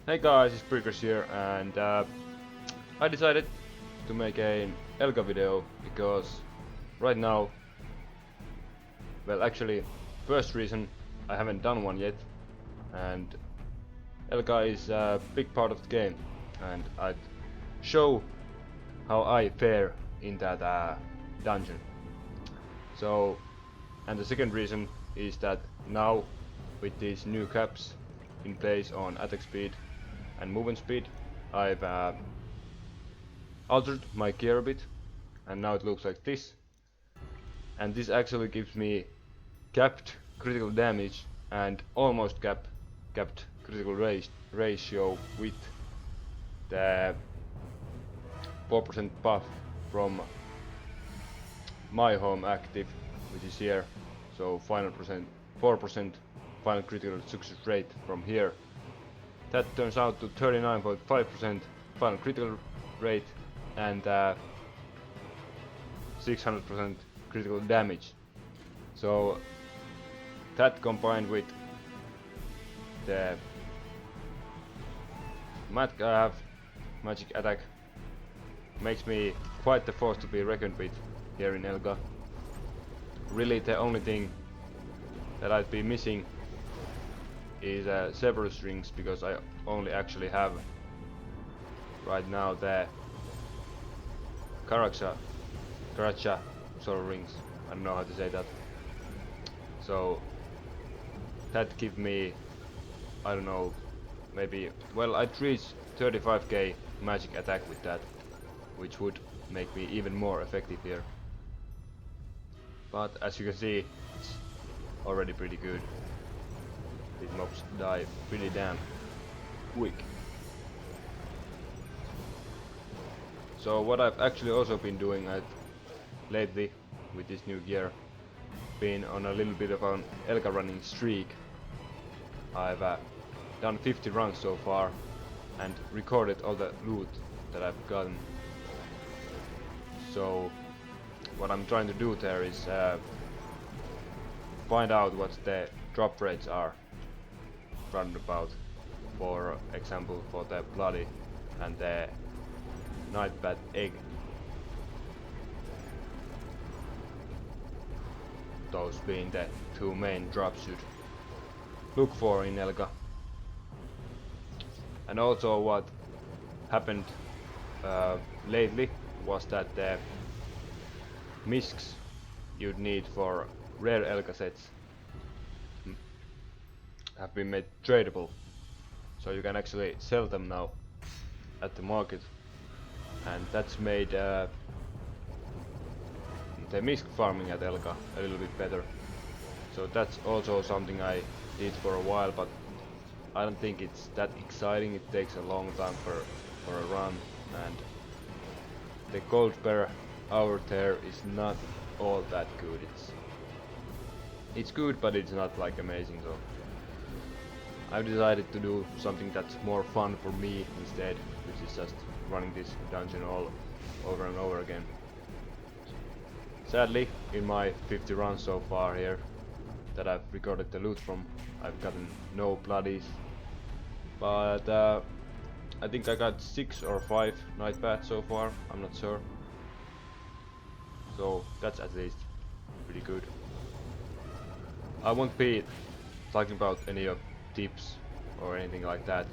Hey guys, it's Precrush here, and I decided to make an Elga video because right now, well actually, first reason I haven't done one yet, and Elga is a big part of the game, and I'd show how I fare in that dungeon. So, and the second reason is that now with these new caps in place on attack speed and movement speed, I've altered my gear a bit, and now it looks like this. And this actually gives me capped critical damage and almost capped critical ratio with the 4% buff from my home active, which is here. So final 4% final critical success rate from here. That turns out to 39.5% final critical rate and 600% critical damage. So that combined with the magic attack makes me quite the force to be reckoned with here in Elga. Really the only thing that I'd be missing is several strings, because I only actually have right now the Karacha sort of rings. I don't know how to say that. So that give me, I don't know, maybe, well, I'd reach 35k magic attack with that, which would make me even more effective here. But as you can see, it's already pretty good. These mobs die pretty damn quick. So what I've actually also been doing lately with this new gear, been on a little bit of an Elga running streak. I've done 50 runs so far and recorded all the loot that I've gotten. So what I'm trying to do there is find out what the drop rates are round about. For example, for the bloody and the nightbat egg. Those being the two main drops you'd look for in Elga. And also what happened lately was that the miscs you'd need for rare Elga sets have been made tradable. So you can actually sell them now at the market. And that's made the misc farming at Elga a little bit better. So that's also something I did for a while, but I don't think it's that exciting. It takes a long time for a run, and the gold per hour there is not all that good. It's good, but it's not like amazing. So I've decided to do something that's more fun for me instead, which is just running this dungeon all over and over again. Sadly, in my 50 runs so far here that I've recorded the loot from, I've gotten no bloodies, but I think I got 6 or 5 nightbats so far, I'm not sure. So that's at least pretty good. I won't be talking about any of tips or anything like that,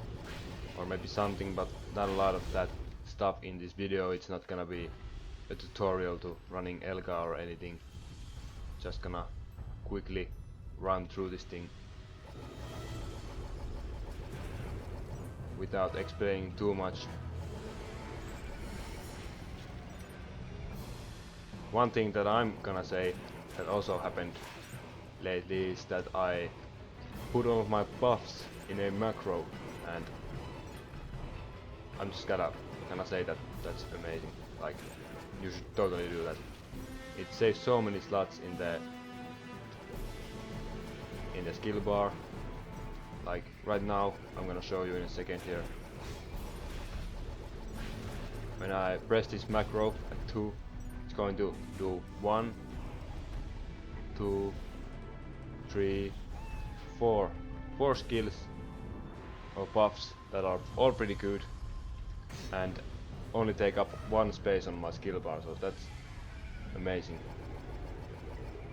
or maybe something, but not a lot of that stuff in this video. It's not gonna be a tutorial to running Elga or anything. Just gonna quickly run through this thing without explaining too much. One thing that I'm gonna say that also happened lately is that I put all of my buffs in a macro, and I'm just gonna say that that's amazing. Like, you should totally do that. It saves so many slots in the skill bar. Like right now, I'm gonna show you in a second here. When I press this macro at 2, it's going to do 1, 2, 3, 4 skills of buffs that are all pretty good and only take up one space on my skill bar, so that's amazing.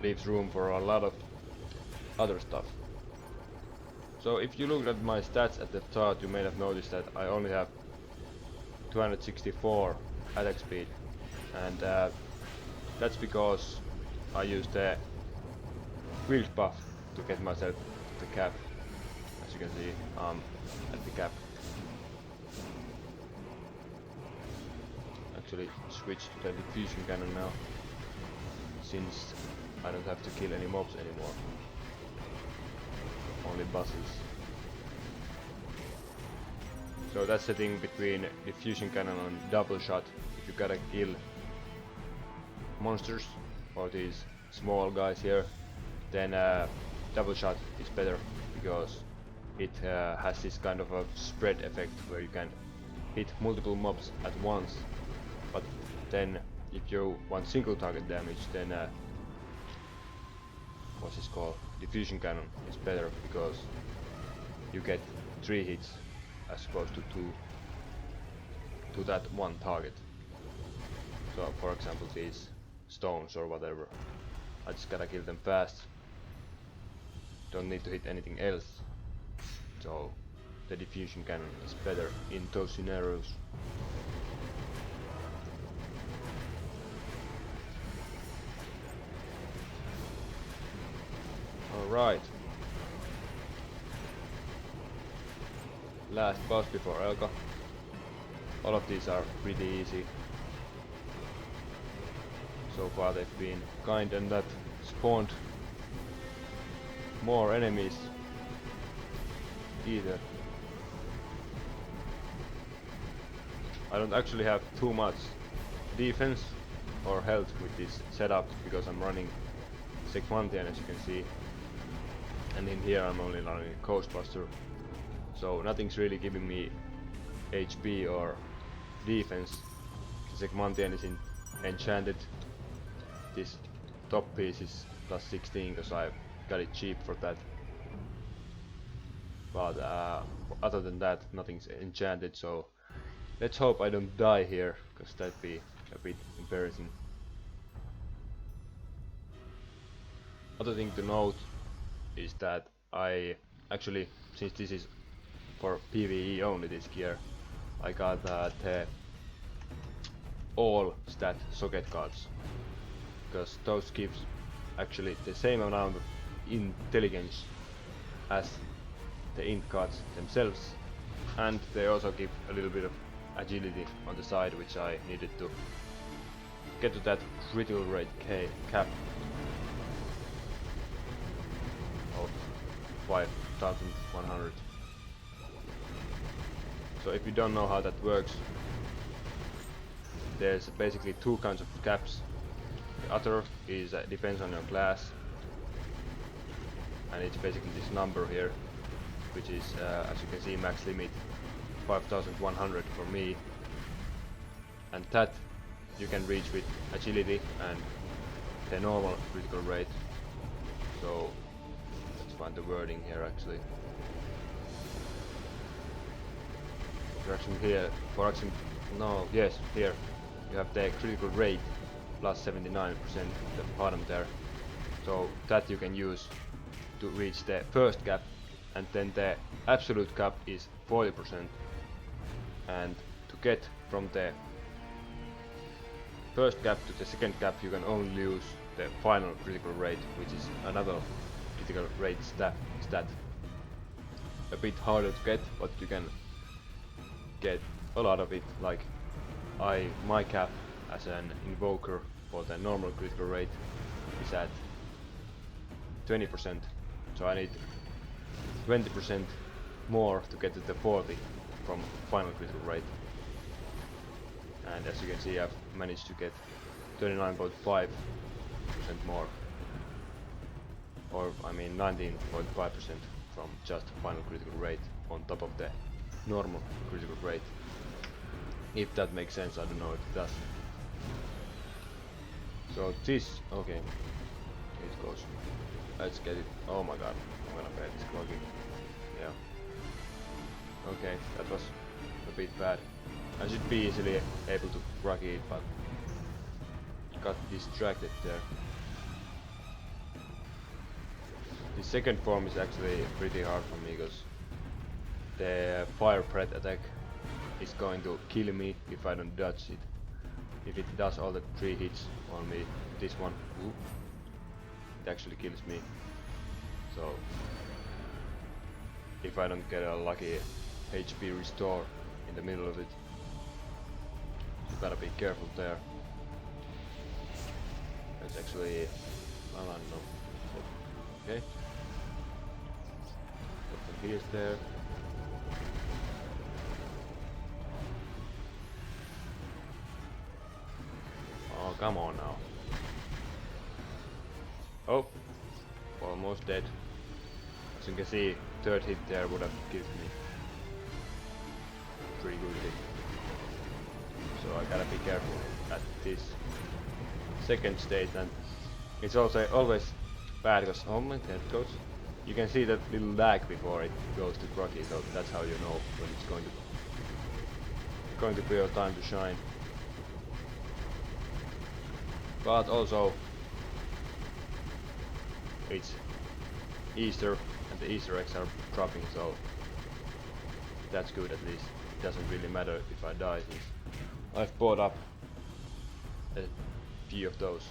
Leaves room for a lot of other stuff. So if you look at my stats at the start, you may have noticed that I only have 264 attack speed, and that's because I used the wield buff to get myself the cap. As you can see, at the cap. Actually switch to the diffusion cannon now, since I don't have to kill any mobs anymore. Only bosses. So that's the thing between diffusion cannon and double shot. If you gotta kill monsters or these small guys here, then double shot is better because it has this kind of a spread effect where you can hit multiple mobs at once. But then if you want single target damage, then what's this called? Diffusion cannon is better because you get 3 hits as opposed to 2 to that one target. So for example these stones or whatever, I just gotta kill them fast, don't need to hit anything else. So the diffusion cannon is better in those scenarios. Alright. Last boss before Elga. All of these are pretty easy. So far they've been kind and that spawned more enemies either. I don't actually have too much defense or health with this setup because I'm running Segmantian, as you can see, and in here I'm only running Ghostbuster, so nothing's really giving me HP or defense. The Segmantian is enchanted. This top piece is plus 16 because I got it cheap for that. But other than that, nothing's enchanted, so let's hope I don't die here, because that'd be a bit embarrassing. Other thing to note is that I actually, since this is for PvE only, this gear, I got the all stat socket cards, because those gives actually the same amount of intelligence as the int cards themselves, and they also give a little bit of agility on the side, which I needed to get to that critical rate cap of 5100. So if you don't know how that works, there's basically 2 kinds of caps. The other is depends on your class, and it's basically this number here, which is as you can see, max limit 5100 for me, and that you can reach with agility and the normal critical rate. So let's find the wording here actually. Here, for example, no, yes, here you have the critical rate plus 79% at the bottom there. So that you can use to reach the first cap, and then the absolute cap is 40%. And to get from the first cap to the second cap, you can only use the final critical rate, which is another critical rate stat. A bit harder to get, but you can get a lot of it. Like my cap as an invoker for the normal critical rate is at 20%, so I need 20% more to get to the 40 from final critical rate. And as you can see, I've managed to get 39.5% more, or I mean 19.5% from just final critical rate on top of the normal critical rate. If that makes sense, I don't know if it does. So this, okay, it goes. Let's get it. Oh my god, I'm gonna bet it's clogging. Yeah. Okay, that was a bit bad. I should be easily able to crack it, but got distracted there. The second form is actually pretty hard for me because the fire breath attack is going to kill me if I don't dodge it. If it does all the 3 hits on me, this one, ooh, it actually kills me. So if I don't get a lucky HP restore in the middle of it, you gotta be careful there. That's actually, well, I don't know. Okay. Got some heals there. Oh, come on now. Oh, almost dead. As you can see, third hit there would have killed me. Pretty good hit. So I gotta be careful at this second stage, and it's also always bad because oh my god, goes. You can see that little lag before it goes to groggy, so that's how you know when it's going to be your time to shine. But also it's Easter and the Easter eggs are dropping, so that's good at least. It doesn't really matter if I die since I've bought up a few of those.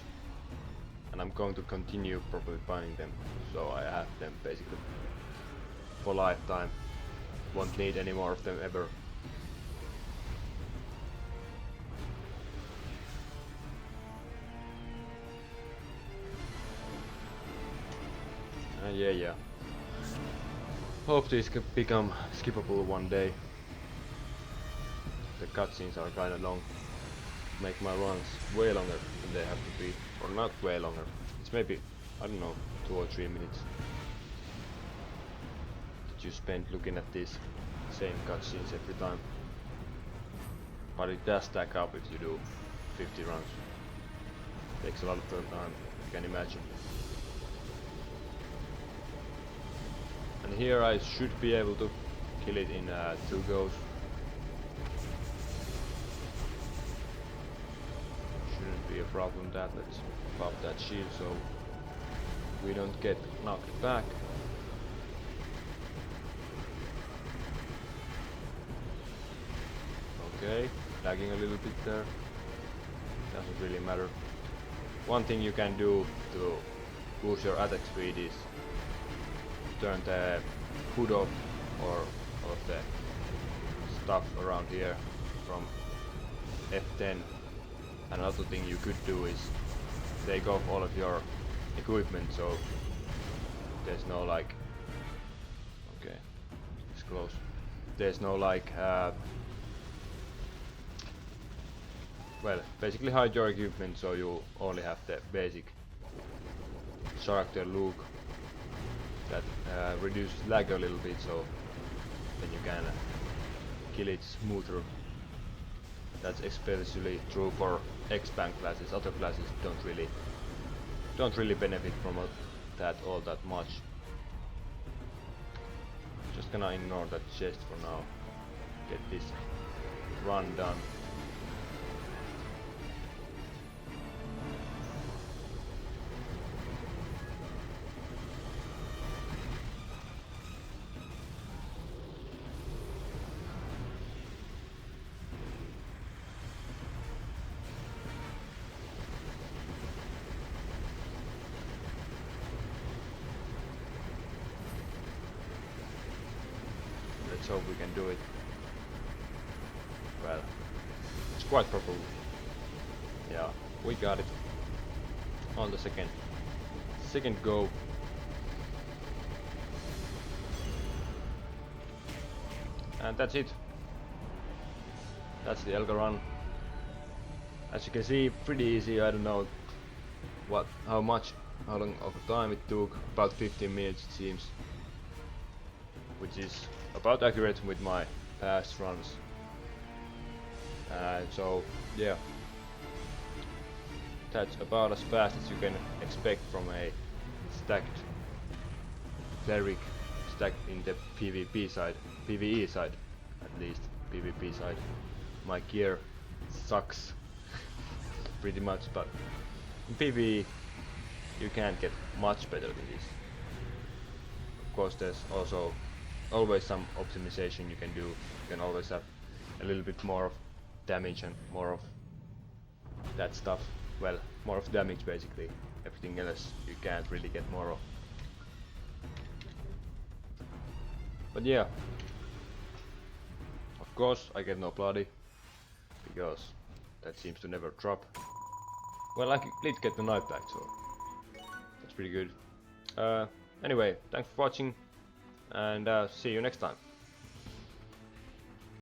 And I'm going to continue probably buying them, so I have them basically for lifetime. Won't need any more of them ever. Yeah. Hope these can become skippable one day. The cutscenes are kinda long. Make my runs way longer than they have to be. Or not way longer. It's maybe, I don't know, 2 or 3 minutes that you spend looking at these same cutscenes every time. But it does stack up if you do 50 runs. Takes a lot of time, you can imagine. And here I should be able to kill it in 2 goes. Shouldn't be a problem that. Let's pop that shield so we don't get knocked back. Okay, lagging a little bit there. Doesn't really matter. One thing you can do to boost your attack speed is turn the hood off or all of the stuff around here from F10. Another thing you could do is take off all of your equipment so there's no like, okay, it's close. There's no like, well, basically hide your equipment so you only have the basic character look that reduces lag a little bit, so then you can kill it smoother. That's especially true for X-Bank classes. Other classes don't really benefit from that all that much. Just gonna ignore that chest for now. Get this run done. Let's hope we can do it. Well, it's quite probable. Yeah, we got it on the second go. And that's it. That's the Elga run. As you can see, pretty easy. I don't know how long of time it took. About 15 minutes it seems, which is about accurate with my past runs. So yeah, that's about as fast as you can expect from a stacked cleric stacked in the PvE side. at least PvP side. My gear sucks pretty much, but in PvE you can't get much better than this. Of course, there's also always some optimization you can do. You can always have a little bit more of damage and more of that stuff. Well, more of damage basically. Everything else you can't really get more of. But yeah, of course I get no bloody, because that seems to never drop. Well, I did get the knife back, so that's pretty good. Anyway, thanks for watching, and see you next time.